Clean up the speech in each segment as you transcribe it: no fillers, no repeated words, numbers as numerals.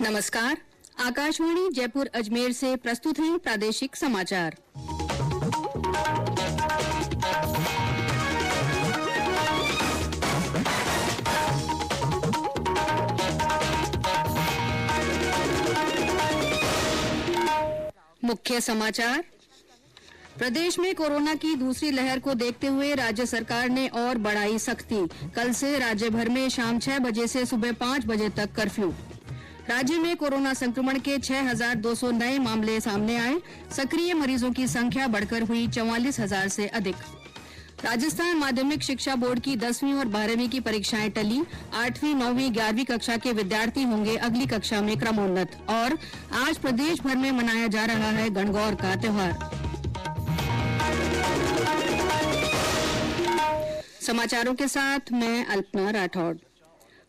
नमस्कार। आकाशवाणी जयपुर अजमेर से प्रस्तुत हैं प्रादेशिक समाचार। मुख्य समाचार। प्रदेश में कोरोना की दूसरी लहर को देखते हुए राज्य सरकार ने और बढ़ाई सख्ती। कल से राज्य भर में शाम 6 बजे से सुबह 5 बजे तक कर्फ्यू। राज्य में कोरोना संक्रमण के 6,200 नए मामले सामने आए। सक्रिय मरीजों की संख्या बढ़कर हुई 44,000 से अधिक। राजस्थान माध्यमिक शिक्षा बोर्ड की 10वीं और 12वीं की परीक्षाएं टली। 8वीं, 9वीं, 11वीं कक्षा के विद्यार्थी होंगे अगली कक्षा में क्रमोन्नत। और आज प्रदेश भर में मनाया जा रहा है गणगौर का त्योहार। समाचारों के साथ मैं अल्पना राठौड़।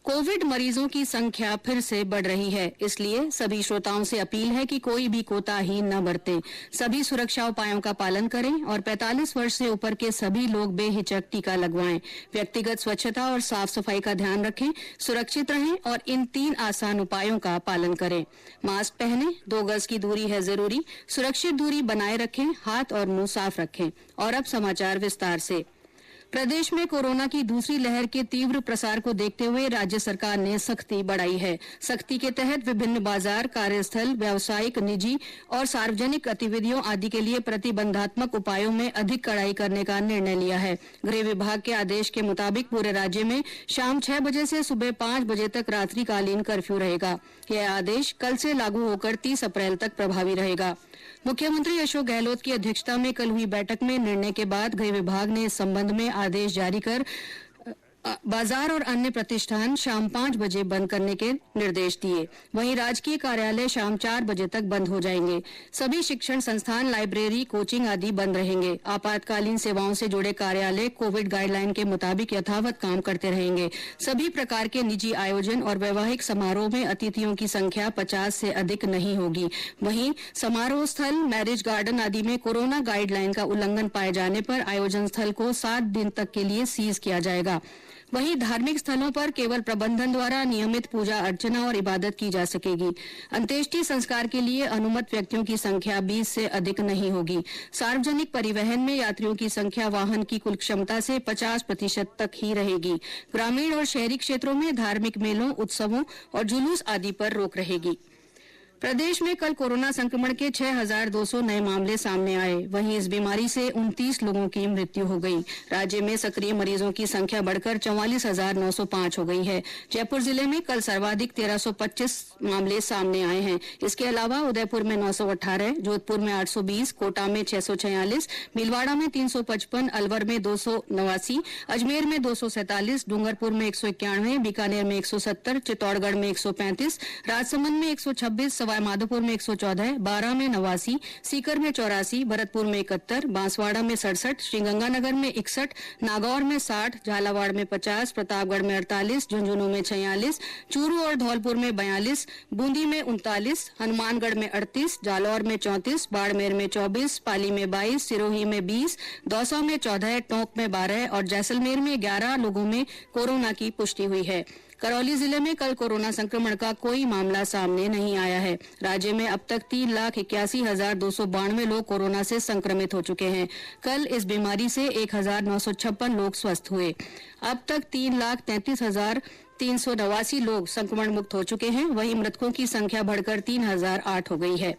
कोविड मरीजों की संख्या फिर से बढ़ रही है, इसलिए सभी श्रोताओं से अपील है कि कोई भी कोताही न बरतें। सभी सुरक्षा उपायों का पालन करें और 45 वर्ष से ऊपर के सभी लोग बेहिचक टीका लगवाएं। व्यक्तिगत स्वच्छता और साफ सफाई का ध्यान रखें, सुरक्षित रहें और इन 3 आसान उपायों का पालन करें। मास्क पहनें, 2 गज की दूरी है जरूरी, सुरक्षित दूरी बनाए रखें, हाथ और मुंह साफ रखें। और अब समाचार विस्तार से। प्रदेश में कोरोना की दूसरी लहर के तीव्र प्रसार को देखते हुए राज्य सरकार ने सख्ती बढ़ाई है। सख्ती के तहत विभिन्न बाजार, कार्यस्थल, व्यावसायिक, निजी और सार्वजनिक गतिविधियों आदि के लिए प्रतिबंधात्मक उपायों में अधिक कड़ाई करने का निर्णय लिया है। गृह विभाग के आदेश के मुताबिक पूरे राज्य में शाम 6 बजे से सुबह 5 बजे तक रात्रिकालीन कर्फ्यू रहेगा। यह आदेश कल से लागू होकर 30 अप्रैल तक प्रभावी रहेगा। मुख्यमंत्री अशोक गहलोत की अध्यक्षता में कल हुई बैठक में निर्णय के बाद गृह विभाग ने इस संबंध में आदेश जारी कर बाजार और अन्य प्रतिष्ठान शाम 5 बजे बंद करने के निर्देश दिए। वहीं राजकीय कार्यालय शाम 4 बजे तक बंद हो जाएंगे। सभी शिक्षण संस्थान, लाइब्रेरी, कोचिंग आदि बंद रहेंगे। आपातकालीन सेवाओं से जुड़े कार्यालय कोविड गाइडलाइन के मुताबिक यथावत काम करते रहेंगे। सभी प्रकार के निजी आयोजन और वैवाहिक समारोह में अतिथियों की संख्या 50 से अधिक नहीं होगी। वहीं समारोह स्थल, मैरिज गार्डन आदि में कोरोना गाइडलाइन का उल्लंघन पाए जाने पर आयोजन स्थल को 7 दिन तक के लिए सीज किया जाएगा। वहीं धार्मिक स्थलों पर केवल प्रबंधन द्वारा नियमित पूजा अर्चना और इबादत की जा सकेगी। अंत्येष्टि संस्कार के लिए अनुमत व्यक्तियों की संख्या 20 से अधिक नहीं होगी। सार्वजनिक परिवहन में यात्रियों की संख्या वाहन की कुल क्षमता से 50% तक ही रहेगी। ग्रामीण और शहरी क्षेत्रों में धार्मिक मेलों, उत्सवों और जुलूस आदि पर रोक रहेगी। प्रदेश में कल कोरोना संक्रमण के 6,200 नए मामले सामने आए। वहीं इस बीमारी से 29 लोगों की मृत्यु हो गई। राज्य में सक्रिय मरीजों की संख्या बढ़कर 44,905 हो गई है। जयपुर जिले में कल सर्वाधिक 1,325 मामले सामने आए हैं। इसके अलावा उदयपुर में 918, जोधपुर में 820, कोटा में 646, भीलवाड़ा में 355, अलवर में 289, अजमेर में 247, डूंगरपुर में 191, बीकानेर में 170, चित्तौड़गढ़ में 135, राजसमंद में 126, सवाई माधोपुर में 114, बारां में 89, सीकर में 84, भरतपुर में 71, बांसवाड़ा में 67, श्रीगंगानगर में 61, नागौर में 60, झालावाड़ में 50, प्रतापगढ़ में 48, झुंझुनू में 46, चूरू और धौलपुर में 42, बूंदी में 39, हनुमानगढ़ में 38, जालौर में 34, बाड़मेर में 24, पाली में 22, सिरोही में 20, दौसा में 14, टोंक में 12 और जैसलमेर में 11 लोगों में कोरोना की पुष्टि हुई है। करौली जिले में कल कोरोना संक्रमण का कोई मामला सामने नहीं आया है। राज्य में अब तक 3,81,292 लोग कोरोना से संक्रमित हो चुके हैं। कल इस बीमारी से 1,956 लोग स्वस्थ हुए। अब तक 3,33,389 लोग संक्रमण मुक्त हो चुके हैं। वहीं मृतकों की संख्या बढ़कर 3,008 हो गई है।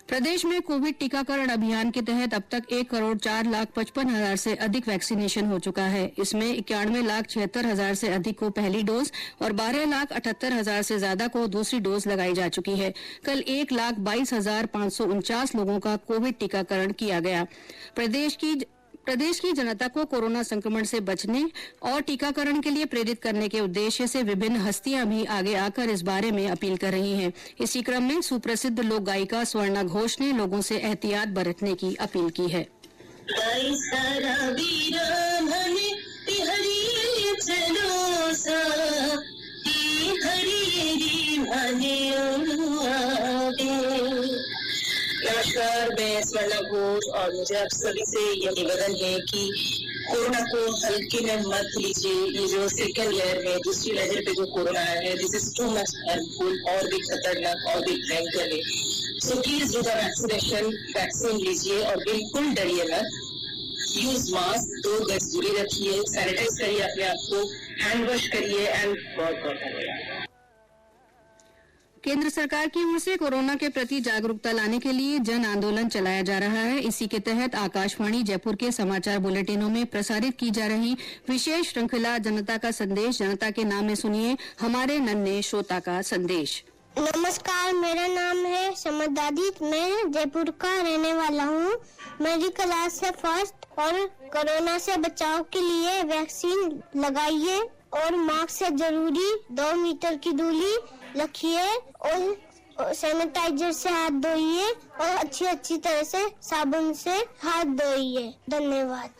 प्रदेश में कोविड टीकाकरण अभियान के तहत अब तक 1,04,55,000 से अधिक वैक्सीनेशन हो चुका है। इसमें 91,76,000 से अधिक को पहली डोज और 12,78,000 से ज्यादा को दूसरी डोज लगाई जा चुकी है। कल 1,22,549 लोगों का कोविड टीकाकरण किया गया। प्रदेश की जनता को कोरोना संक्रमण से बचने और टीकाकरण के लिए प्रेरित करने के उद्देश्य से विभिन्न हस्तियां भी आगे आकर इस बारे में अपील कर रही हैं। इसी क्रम में सुप्रसिद्ध लोक गायिका स्वर्णा घोष ने लोगों से एहतियात बरतने की अपील की है। नमस्कार, मैं स्वर्णा घोष और मुझे आप सभी से यह निवेदन है कि कोरोना को हल्के में मत लीजिए। ये जो सेकंड लेयर है, दूसरी लेयर पे जो कोरोना है, this is too much harmful, और भी खतरनाक और भी भयंकर है। So please do the vaccination, vaccine लीजिए और बिल्कुल डरिए मत। यूज मास्क, 2 गज दूरी रखिए, सैनिटाइज करिए अपने आप को, हैंड वॉश करिए एंड बहुत बहुत धन्यवाद। केंद्र सरकार की ओर से कोरोना के प्रति जागरूकता लाने के लिए जन आंदोलन चलाया जा रहा है। इसी के तहत आकाशवाणी जयपुर के समाचार बुलेटिनों में प्रसारित की जा रही विशेष श्रृंखला जनता का संदेश, जनता के नाम में सुनिए हमारे नन्हे श्रोता का संदेश। नमस्कार, मेरा नाम है समदादी, मैं जयपुर का रहने वाला हूँ। मेरी क्लास है फर्स्ट और कोरोना से बचाव के लिए वैक्सीन लगाइए और मास्क से जरूरी 2 मीटर की दूरी रखिए और सैनिटाइजर से हाथ धोइए और अच्छी तरह से साबुन से हाथ धोइए। धन्यवाद।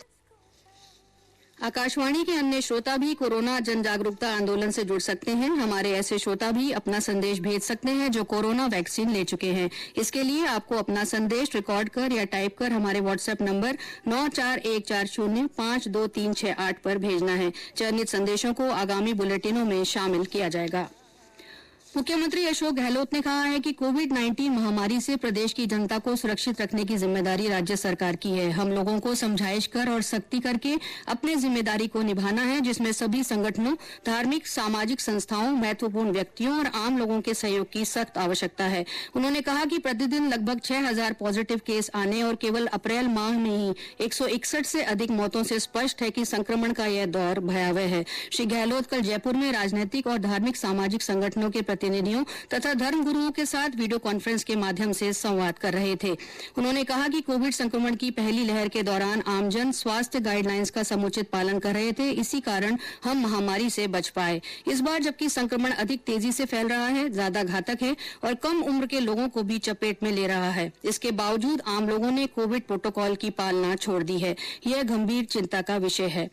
आकाशवाणी के अन्य श्रोता भी कोरोना जन जागरूकता आंदोलन से जुड़ सकते हैं। हमारे ऐसे श्रोता भी अपना संदेश भेज सकते हैं जो कोरोना वैक्सीन ले चुके हैं। इसके लिए आपको अपना संदेश रिकॉर्ड कर या टाइप कर हमारे व्हाट्सएप नंबर 9414052368 पर भेजना है। चयनित संदेशों को आगामी बुलेटिनों में शामिल किया जाएगा। मुख्यमंत्री अशोक गहलोत ने कहा है कि कोविड-19 महामारी से प्रदेश की जनता को सुरक्षित रखने की जिम्मेदारी राज्य सरकार की है। हम लोगों को समझाइश कर और सख्ती करके अपनी जिम्मेदारी को निभाना है, जिसमें सभी संगठनों, धार्मिक सामाजिक संस्थाओं, महत्वपूर्ण व्यक्तियों और आम लोगों के सहयोग की सख्त आवश्यकता है। उन्होंने कहा कि प्रतिदिन लगभग 6000 पॉजिटिव केस आने और केवल अप्रैल माह में ही 161 से अधिक मौतों से स्पष्ट है कि संक्रमण का यह दौर भयावह है। श्री गहलोत कल जयपुर में राजनीतिक और धार्मिक सामाजिक संगठनों के प्रतिनिधियों तथा धर्मगुरुओं के साथ वीडियो कॉन्फ्रेंस के माध्यम से संवाद कर रहे थे। उन्होंने कहा कि कोविड संक्रमण की पहली लहर के दौरान आमजन स्वास्थ्य गाइडलाइंस का समुचित पालन कर रहे थे, इसी कारण हम महामारी से बच पाए। इस बार जबकि संक्रमण अधिक तेजी से फैल रहा है, ज्यादा घातक है और कम उम्र के लोगों को भी चपेट में ले रहा है, इसके बावजूद आम लोगों ने कोविड प्रोटोकॉल की पालना छोड़ दी है। यह गंभीर चिंता का विषय है।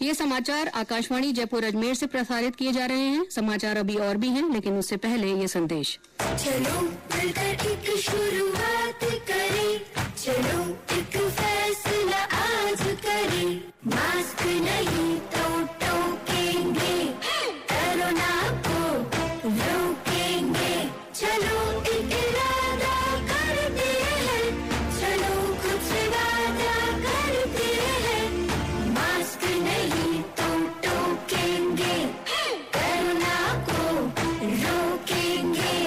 ये समाचार आकाशवाणी जयपुर अजमेर से प्रसारित किए जा रहे हैं। समाचार अभी और भी हैं, लेकिन उससे पहले ये संदेश। चलो मिलकर एक शुरुआत करें, चलो एक फैसला आज करें, मास्क नहीं तो टोकेंगे, कोरोना को रोकेंगे, चलो एक इरादा करते हैं, चलो कुछ वादा करते हैं, मास्क नहीं तो टोकेंगे, कोरोना को रोकेंगे।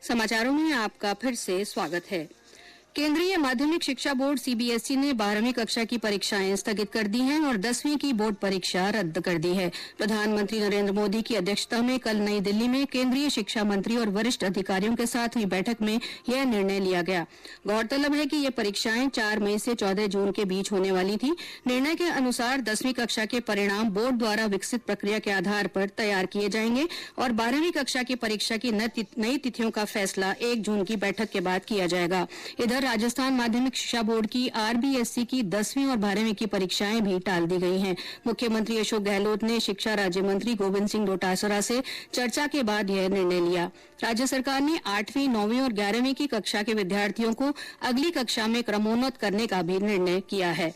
समाचारों में आपका फिर से स्वागत है। केंद्रीय माध्यमिक शिक्षा बोर्ड सीबीएसई ने 12वीं कक्षा की परीक्षाएं स्थगित कर दी हैं और 10वीं की बोर्ड परीक्षा रद्द कर दी है। प्रधानमंत्री नरेंद्र मोदी की अध्यक्षता में कल नई दिल्ली में केंद्रीय शिक्षा मंत्री और वरिष्ठ अधिकारियों के साथ हुई बैठक में यह निर्णय लिया गया। गौरतलब है कि ये परीक्षाएं 4 मई से 14 जून के बीच होने वाली थी। निर्णय के अनुसार 10वीं कक्षा के परिणाम बोर्ड द्वारा विकसित प्रक्रिया के आधार पर तैयार किए जाएंगे और 12वीं कक्षा की परीक्षा की नई तिथियों का फैसला 1 जून की बैठक के बाद किया जाएगा। इधर राजस्थान माध्यमिक शिक्षा बोर्ड की आरबीएसई की 10वीं और 12वीं की परीक्षाएं भी टाल दी गई हैं। मुख्यमंत्री अशोक गहलोत ने शिक्षा राज्य मंत्री गोविंद सिंह डोटासरा से चर्चा के बाद यह निर्णय लिया। राज्य सरकार ने 8वीं, 9वीं और 11वीं की कक्षा के विद्यार्थियों को अगली कक्षा में क्रमोन्नत करने का भी निर्णय किया है।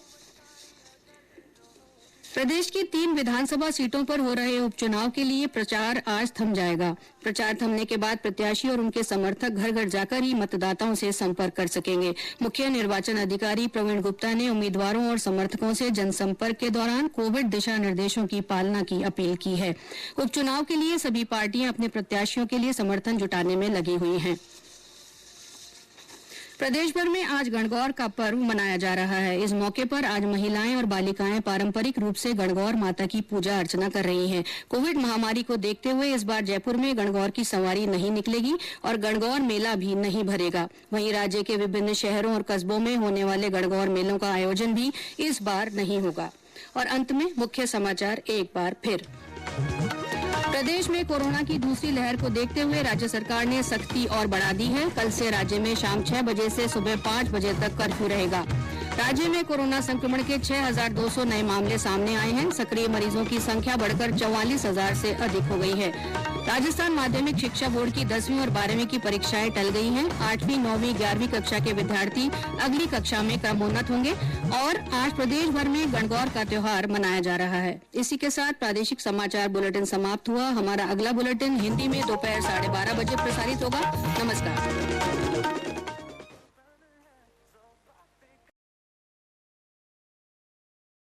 प्रदेश की 3 विधानसभा सीटों पर हो रहे उपचुनाव के लिए प्रचार आज थम जाएगा। प्रचार थमने के बाद प्रत्याशी और उनके समर्थक घर घर जाकर ही मतदाताओं से संपर्क कर सकेंगे। मुख्य निर्वाचन अधिकारी प्रवीण गुप्ता ने उम्मीदवारों और समर्थकों से जनसंपर्क के दौरान कोविड दिशा निर्देशों की पालना की अपील की है। उपचुनाव के लिए सभी पार्टियां अपने प्रत्याशियों के लिए समर्थन जुटाने में लगी हुई हैं। प्रदेश भर में आज गणगौर का पर्व मनाया जा रहा है। इस मौके पर आज महिलाएं और बालिकाएं पारंपरिक रूप से गणगौर माता की पूजा अर्चना कर रही हैं। कोविड महामारी को देखते हुए इस बार जयपुर में गणगौर की सवारी नहीं निकलेगी और गणगौर मेला भी नहीं भरेगा। वहीं राज्य के विभिन्न शहरों और कस्बों में होने वाले गणगौर मेलों का आयोजन भी इस बार नहीं होगा। और अंत में मुख्य समाचार एक बार फिर। प्रदेश में कोरोना की दूसरी लहर को देखते हुए राज्य सरकार ने सख्ती और बढ़ा दी है। कल से राज्य में शाम 6 बजे से सुबह 5 बजे तक कर्फ्यू रहेगा। राज्य में कोरोना संक्रमण के 6200 नए मामले सामने आए हैं। सक्रिय मरीजों की संख्या बढ़कर 44,000 से अधिक हो गई है। राजस्थान माध्यमिक शिक्षा बोर्ड की 10वीं और 12वीं की परीक्षाएं टल गई हैं। 8वीं, 9वीं, 11वीं कक्षा के विद्यार्थी अगली कक्षा में क्रमोन्नत होंगे और आज प्रदेश भर में गणगौर का त्योहार मनाया जा रहा है। इसी के साथ प्रादेशिक समाचार बुलेटिन समाप्त हुआ। हमारा अगला बुलेटिन हिंदी में दोपहर 12:30 बजे प्रसारित होगा। नमस्कार।